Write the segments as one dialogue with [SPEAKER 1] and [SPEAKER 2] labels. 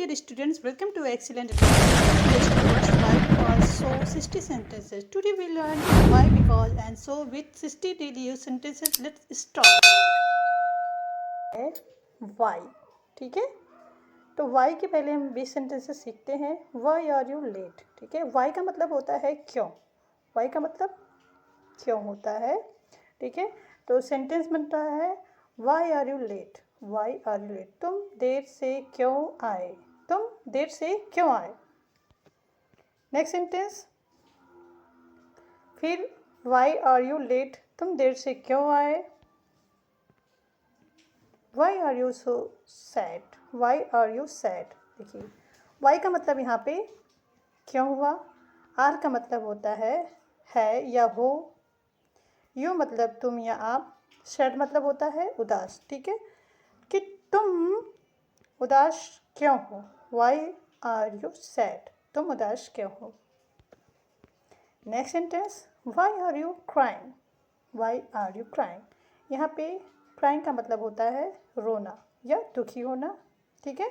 [SPEAKER 1] dear students, welcome to Excellent English Why Because So 60 sentences. Today we learn why, because and so with 60 daily use sentences. Let's start. Why, ठीक है। तो why के पहले हम 20 sentences सीखते हैं। Why are you late? ठीक है। Why का मतलब होता है क्यों। Why का मतलब क्यों होता है, ठीक है। तो सेंटेंस बनता है Why are you late? Why are you late? तुम देर से क्यों आए? तुम देर से क्यों आए। नेक्स्ट सेंटेंस, फिर Why are you late? तुम देर से क्यों आए। Why are you so sad? Why are you sad? देखिए, Why का मतलब यहाँ पे क्यों हुआ। R का मतलब होता है या हो। यू मतलब तुम या आप। सैड मतलब होता है उदास, ठीक है। कि तुम उदास क्यों हो। Why are you sad? तुम उदास क्यों हो। Next sentence, why are you crying? Why are you crying? यहाँ पे क्राइंग का मतलब होता है रोना या दुखी होना, ठीक है।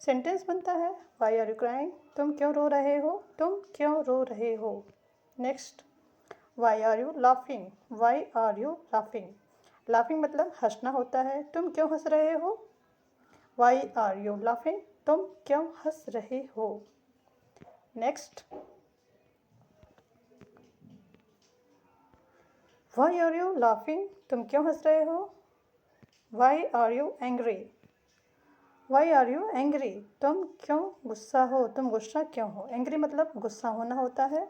[SPEAKER 1] सेंटेंस बनता है वाई आर यू क्राइंग? तुम क्यों रो रहे हो? तुम क्यों रो रहे हो। Next, why are you laughing? Why are you laughing? Laughing मतलब हंसना होता है। तुम क्यों हंस रहे हो। Why are you laughing? तुम क्यों हंस रहे हो। Next, why are you laughing? तुम क्यों हंस रहे हो। Why are you angry? Why are you angry? तुम क्यों गुस्सा हो। तुम गुस्सा क्यों हो। एंग्री मतलब गुस्सा होना होता है।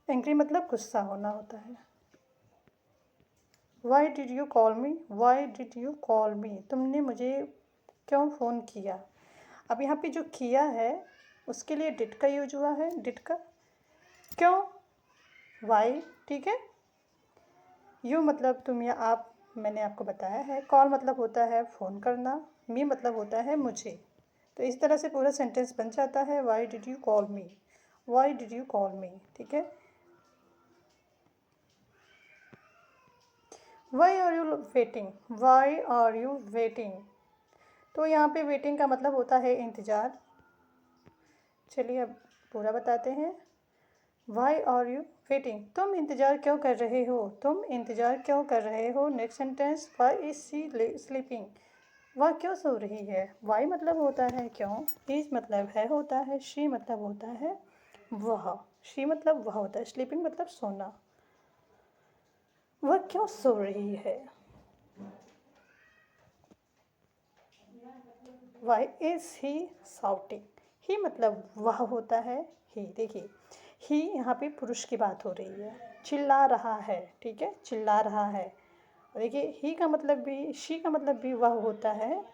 [SPEAKER 1] एंग्री मतलब गुस्सा होना होता है। Why did you call me? Why did you call मी? तुमने मुझे क्यों फ़ोन किया। अब यहाँ पे जो किया है उसके लिए डिड का यूज हुआ है। डिड का क्यों, वाई, ठीक है। यू मतलब तुम या आप, मैंने आपको बताया है। कॉल मतलब होता है फ़ोन करना। मी मतलब होता है मुझे। तो इस तरह से पूरा सेंटेंस बन जाता है why did you call me. Why did you call me, ठीक है। Why are you waiting? Why are you waiting? तो यहाँ पे वेटिंग का मतलब होता है इंतज़ार। चलिए अब पूरा बताते हैं। Why are you waiting? तुम इंतज़ार क्यों कर रहे हो। तुम इंतज़ार क्यों कर रहे हो। Next sentence, why is she sleeping? वह क्यों सो रही है। वाई मतलब होता है क्यों। इज मतलब है होता है। शी मतलब होता है वह। शी मतलब वह होता है। स्लीपिंग मतलब सोना। वह क्यों सो रही है। Why is he shouting? He मतलब वह होता है। ही, देखिए ही यहाँ पे पुरुष की बात हो रही है। चिल्ला रहा है, ठीक है, चिल्ला रहा है। देखिए ही का मतलब भी, शी का मतलब भी वह होता है।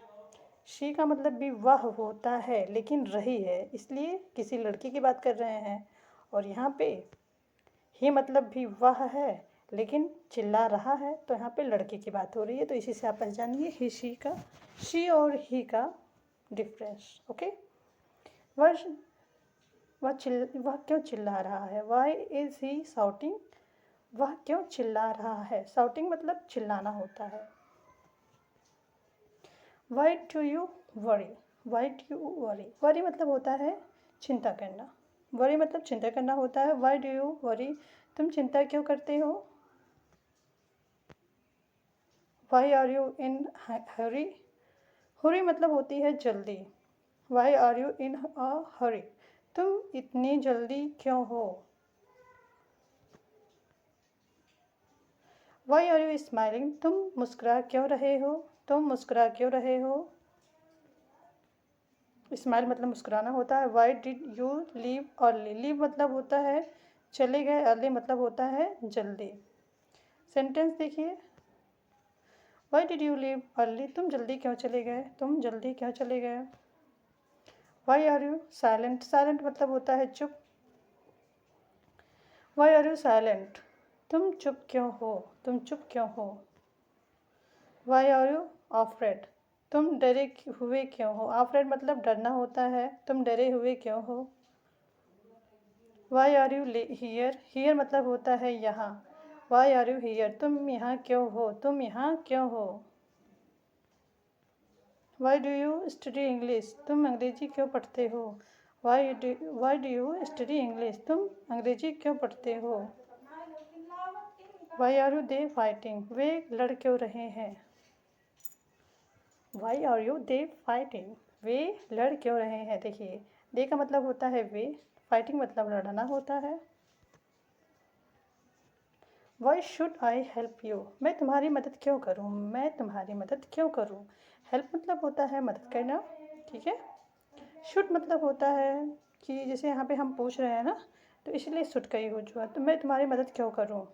[SPEAKER 1] शी का मतलब भी वह होता है, लेकिन रही है इसलिए किसी लड़की की बात कर रहे हैं। और यहाँ पे ही मतलब भी वह है लेकिन चिल्ला रहा है, तो यहाँ पे लड़की की बात हो रही है। तो इसी से आप पहचानिए ही शी का, शी और ही का डिफरेंस, ओके। वह वह क्यों चिल्ला रहा है। Why is he shouting? वह क्यों चिल्ला रहा है। साउटिंग मतलब चिल्लाना होता है। Why do you worry? Y do you worry? Worry मतलब होता है चिंता करना। वरी मतलब चिंता करना होता है। Why do you worry? तुम चिंता क्यों करते हो। Why are you in hurry? Hurry मतलब होती है जल्दी। Why are you in a hurry? तुम इतनी जल्दी क्यों हो। Why are you smiling? तुम मुस्कुरा क्यों रहे हो। तुम मुस्कुरा क्यों रहे हो। स्माइल मतलब मुस्कुराना होता है। Why did you leave early? Leave मतलब होता है चले गए। अर्ली मतलब होता है जल्दी। सेंटेंस देखिए, Y did you leave early? तुम जल्दी क्यों चले गए। तुम जल्दी क्यों चले गए। Why are you silent? Silent मतलब होता है चुप। Why are you silent? तुम चुप क्यों हो। तुम चुप क्यों हो। Why are you afraid? तुम डरे हुए क्यों हो। अफ्रेड मतलब डरना होता है। तुम डरे हुए क्यों हो। Why are you here? Here मतलब होता है यहाँ। Why are you here? तुम यहाँ क्यों हो। तुम यहाँ क्यों हो। Why do you study English, तुम अंग्रेजी क्यों पढ़ते हो। Why do you study English, तुम अंग्रेजी क्यों पढ़ते हो। Why are you they fighting, वे लड़ क्यों रहे हैं। Why are you they fighting, वे लड़ क्यों रहे हैं। देखिए दे का मतलब होता है वे, फाइटिंग मतलब लड़ना होता है। Why should I help you, मैं तुम्हारी मदद क्यों करूँ, मैं तुम्हारी मदद क्यों करूँ। हेल्प मतलब होता है मदद करना, ठीक है। शुड मतलब होता है कि जैसे यहाँ पे हम पूछ रहे हैं ना, तो इसलिए शुड का यूज हुआ, तो मैं तुम्हारी मदद क्यों करूँ।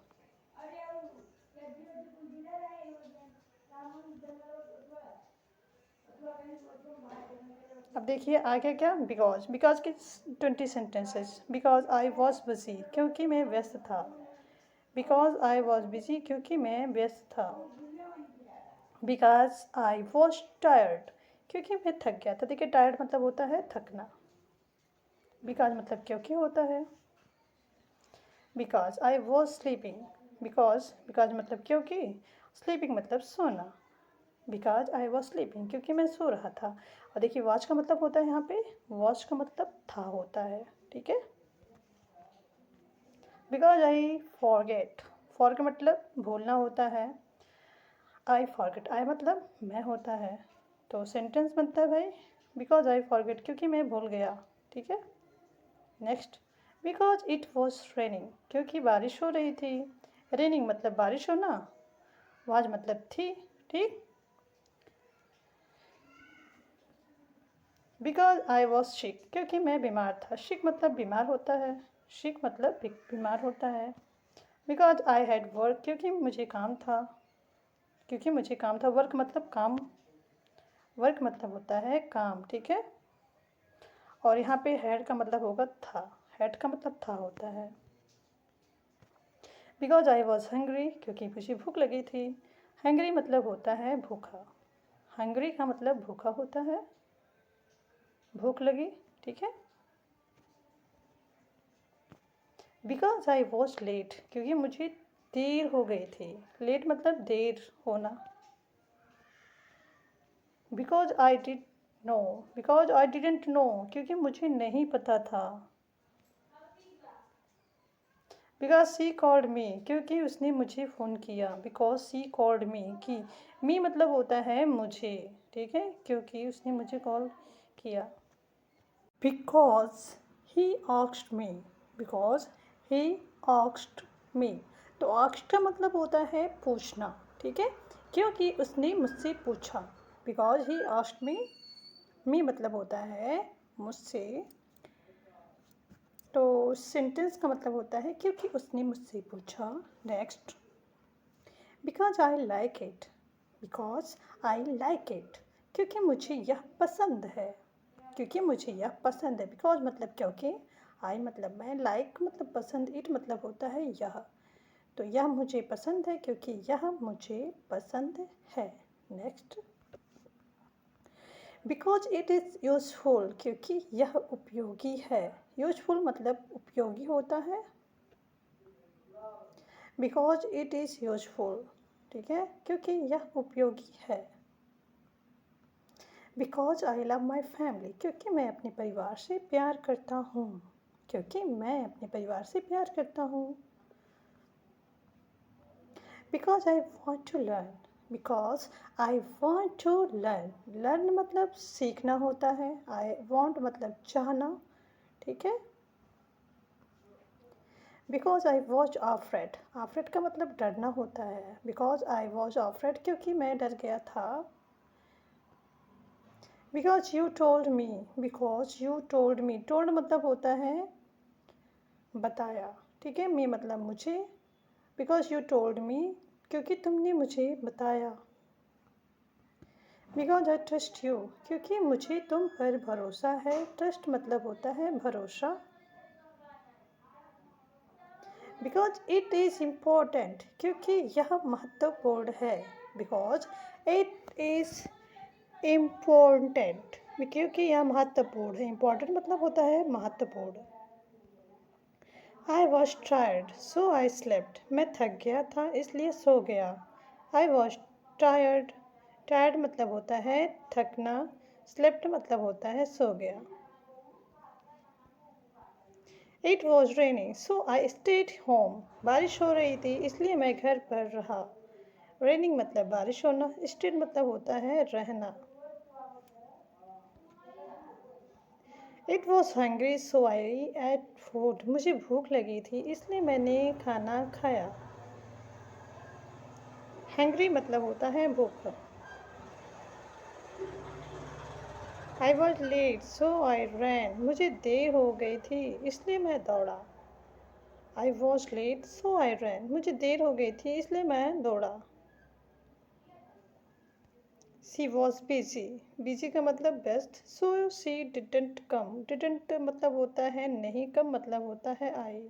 [SPEAKER 1] अब देखिए आगे क्या, बिकॉज, बिकॉज के 20 sentences. Because I was busy, क्योंकि मैं व्यस्त था। बिकॉज आई वॉज बिजी, क्योंकि मैं व्यस्त था। बिकॉज आई वॉज टायर्ड, क्योंकि मैं थक गया था। देखिए टायर्ड मतलब होता है थकना, बिकॉज मतलब क्योंकि होता है। Because I was sleeping, because, because मतलब क्योंकि, स्लीपिंग मतलब सोना। बिकॉज आई वॉज स्लीपिंग, क्योंकि मैं सो रहा था। और देखिए वॉच का मतलब होता है यहाँ पे, वॉच का मतलब था होता है, ठीक है। बिकॉज आई फॉरगेट, फॉर का मतलब भूलना होता है। आई फॉरगेट, आई मतलब मैं होता है। तो सेंटेंस बनता है भाई, बिकॉज आई फॉरगेट, क्योंकि मैं भूल गया, ठीक है। Next, because it was raining, क्योंकि बारिश हो रही थी। रेनिंग मतलब बारिश होना, वाज मतलब थी, ठीक। बिकॉज आई वॉज शिक, क्योंकि मैं बीमार था। शिक मतलब बीमार होता है, शिक मतलब बीमार होता है। बिकॉज आई हैड वर्क, क्योंकि मुझे काम था, क्योंकि मुझे काम था। वर्क मतलब काम, वर्क मतलब होता है काम, ठीक है। और यहाँ पे हैड का मतलब होगा था, हैड का मतलब था होता है। बिकॉज आई वॉज हंग्री, क्योंकि मुझे भूख लगी थी। हंग्री मतलब होता है भूखा, हंग्री का मतलब भूखा होता है, भूख लगी, ठीक है। बिकॉज आई वॉज लेट, क्योंकि मुझे देर हो गई थी। लेट मतलब देर होना। Because I did know, because I didn't know, क्योंकि मुझे नहीं पता था। बिकॉज सी कॉल्ड मी, क्योंकि उसने मुझे फ़ोन किया। बिकॉज सी कॉल्ड मी, की मी मतलब होता है मुझे, ठीक है, क्योंकि उसने मुझे कॉल किया। Because he asked me, because he asked me, तो आस्क्ड का मतलब होता है पूछना, ठीक है, क्योंकि उसने मुझसे पूछा। बिकॉज ही आस्क्ड मी मतलब होता है मुझसे। तो सेंटेंस का मतलब होता है क्योंकि उसने मुझसे पूछा। Next, because I like it, because I like it, क्योंकि मुझे यह पसंद है, क्योंकि मुझे यह पसंद है। बिकॉज मतलब क्योंकि, आई मतलब मैं, लाइक मतलब पसंद, इट मतलब होता है यह। तो यह मुझे पसंद है क्योंकि यह मुझे पसंद है। Next, because it is useful, क्योंकि यह उपयोगी है। यूजफुल मतलब उपयोगी होता है। बिकॉज इट इज़ यूजफुल, ठीक है, क्योंकि यह उपयोगी है। Because I love my family, क्योंकि मैं अपने परिवार से प्यार करता हूँ, क्योंकि मैं अपने परिवार से प्यार करता हूँ। Because I want to learn, because I want to learn, learn मतलब सीखना होता है। आई वॉन्ट मतलब चाहना, ठीक है। Because I was afraid, afraid का मतलब डरना होता है। बिकॉज आई वॉज आफ्रेड, क्योंकि मैं डर गया था। Because you told me, because you told me, told मतलब होता है बताया, ठीक है, मी मतलब मुझे। बिकॉज यू टोल्ड मी, क्योंकि तुमने मुझे बताया। बिकॉज आई ट्रस्ट यू, क्योंकि मुझे तुम पर भरोसा है। ट्रस्ट मतलब होता है भरोसा। बिकॉज इट इज़ इम्पोर्टेंट, क्योंकि यह महत्वपूर्ण है। बिकॉज इट इज़ इम्पोर्टेंट, क्योंकि यह महत्वपूर्ण है। इम्पोर्टेंट मतलब होता है महत्वपूर्ण। I was tired so I slept, मैं थक गया था इसलिए सो गया। आई वॉज टायर्ड, टायर्ड मतलब होता है थकना, स्लेप्ट मतलब होता है सो गया। It was raining so I stayed home, बारिश हो रही थी इसलिए मैं घर पर रहा। रेनिंग मतलब बारिश होना, स्टेड मतलब होता है रहना। It was hungry so I ate food, मुझे भूख लगी थी इसलिए मैंने खाना खाया। हंग्री मतलब होता है भूख। आई वॉज लेट सो आई रैन, मुझे देर हो गई थी इसलिए मैं दौड़ा। आई वॉज लेट सो आई रैन, मुझे देर हो गई थी इसलिए मैं दौड़ा। शी वॉज बिजी, बिजी का मतलब व्यस्त, सो शी डिडंट कम, डिडंट मतलब होता है नहीं, कम मतलब होता है आई।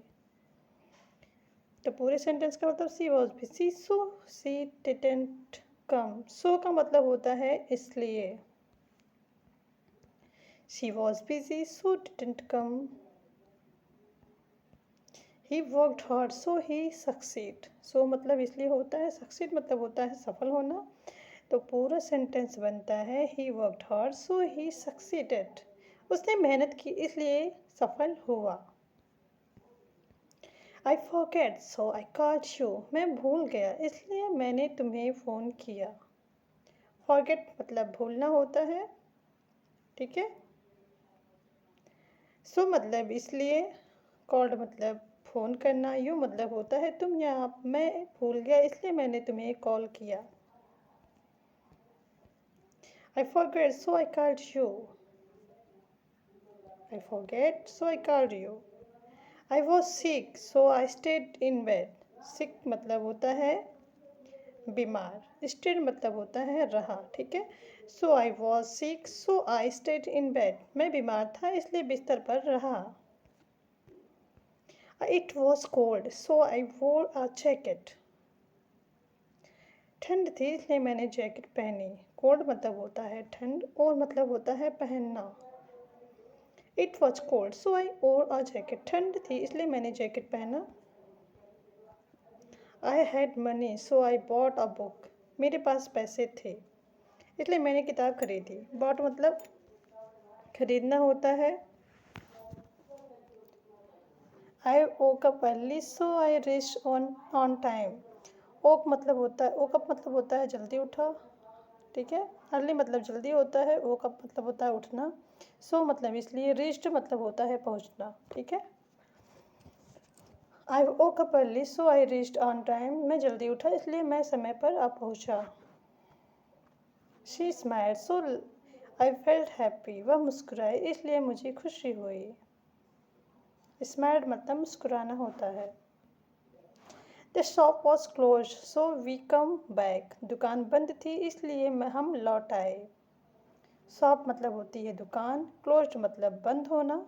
[SPEAKER 1] तो पूरे सेंटेंस का मतलब she was busy so she didn't come, so का मतलब होता है इसलिए। She was busy so didn't come. He worked hard so he succeed, so मतलब इसलिए होता है, सक्सीड मतलब होता है सफल होना। तो पूरा सेंटेंस बनता है ही वर्कड हार्ड सो ही सक्सीडेड, उसने मेहनत की इसलिए सफल हुआ। I forget so I called you, मैं भूल गया इसलिए मैंने तुम्हें फ़ोन किया। फॉरगेट मतलब भूलना होता है, ठीक है। सो मतलब इसलिए, कॉल्ड मतलब फ़ोन करना, यू मतलब होता है तुम या आप, मैं भूल गया इसलिए मैंने तुम्हें कॉल किया। I forget, so I called you. I forget, so I called you. I was sick, so I stayed in bed. Sick मतलब होता है बीमार, stayed मतलब होता है रहा, ठीक है। So I was sick, so I stayed in bed. मैं बीमार था इसलिए बिस्तर पर रहा। It was cold, so I wore a jacket. ठंड थी इसलिए मैंने जैकेट पहनी। कोल्ड मतलब होता है ठंड और मतलब होता है पहनना। It was cold so I wore a jacket, ठंड थी इसलिए मैंने जैकेट पहना। I had money so I bought a book, मेरे पास पैसे थे इसलिए मैंने किताब खरीदी। बॉट मतलब खरीदना होता है। I woke up early so I reach on time. ओक मतलब होता है, ओक अप मतलब होता है जल्दी उठा, ठीक है। अर्ली मतलब जल्दी होता है, वोक अप मतलब होता है उठना। सो मतलब इसलिए, रीच्ड मतलब होता है पहुंचना, ठीक है। I woke up early so I reached on time, मैं जल्दी उठा इसलिए मैं समय पर आ पहुंचा। She smiled so I felt happy, वह मुस्कुराई इसलिए मुझे खुशी हुई। स्माइल्ड मतलब मुस्कुराना होता है। The shop was close so we come back, दुकान बंद थी इसलिए हम लौट आए। शॉप मतलब होती है दुकान, क्लोज्ड मतलब बंद होना,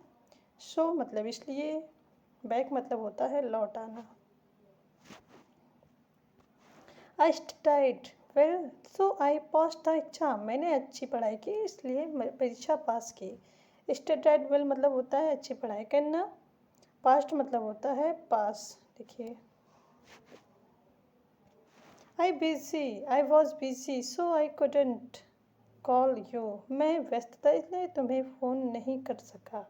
[SPEAKER 1] सो मतलब इसलिए, बैक मतलब होता है लौट आना। I studied well so I pass the exam, मैंने अच्छी पढ़ाई की इसलिए मैं परीक्षा पास की। स्टडीड वेल मतलब होता है अच्छी पढ़ाई करना, पास्ट मतलब होता है पास, देखिए। I was busy so I couldn't call you, मैं व्यस्त था इसलिए तुम्हें फ़ोन नहीं कर सका,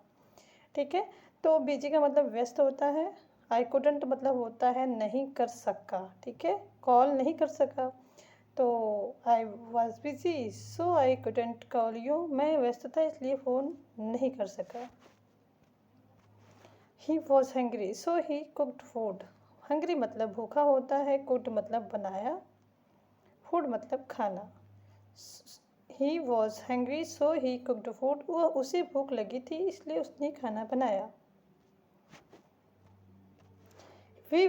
[SPEAKER 1] ठीक है। तो बिजी का मतलब व्यस्त होता है, आई कुडंट मतलब होता है नहीं कर सका, ठीक है, कॉल नहीं कर सका। तो I was busy so I couldn't call you, मैं व्यस्त था इसलिए फ़ोन नहीं कर सका। ही was hungry so he cooked food, hungry मतलब भूखा होता है, कुकड मतलब बनाया, फूड मतलब खाना। He was hungry so he cooked food, वह उसे भूख लगी थी इसलिए उसने खाना बनाया। We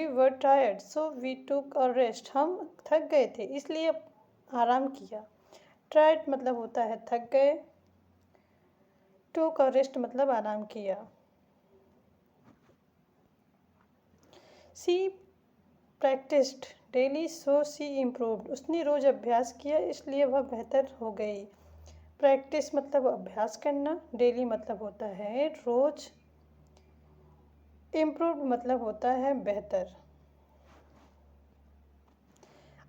[SPEAKER 1] were tired so we took a rest, हम थक गए थे इसलिए आराम किया। टायर्ड मतलब होता है थक गए, टुक अ रेस्ट मतलब आराम किया। सी प्रैक्टिस्ड डेली सो सी इम्प्रूव्ड, उसने रोज़ अभ्यास किया इसलिए वह बेहतर हो गई। प्रैक्टिस मतलब अभ्यास करना, डेली मतलब होता है रोज़, इम्प्रूव्ड मतलब होता है बेहतर।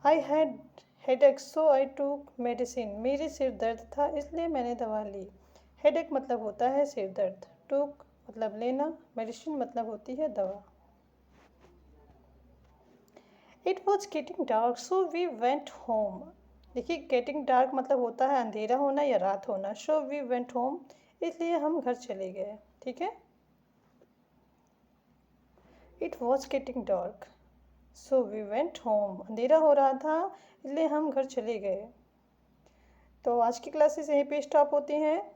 [SPEAKER 1] आई हैड हेडेक सो आई टूक मेडिसिन, मेरे सिर दर्द था इसलिए मैंने दवा ली। हेडेक मतलब होता है सिर दर्द, टूक मतलब लेना, मेडिसिन मतलब होती है दवा। It was getting dark so we went home. देखिए गेटिंग डार्क मतलब होता है अंधेरा होना या रात होना। सो वी वेंट होम इसलिए हम घर चले गए। ठीक है, it was getting dark so we went home, अंधेरा हो रहा था इसलिए हम घर चले गए। तो आज की क्लासेस यहीं पे स्टॉप होती हैं।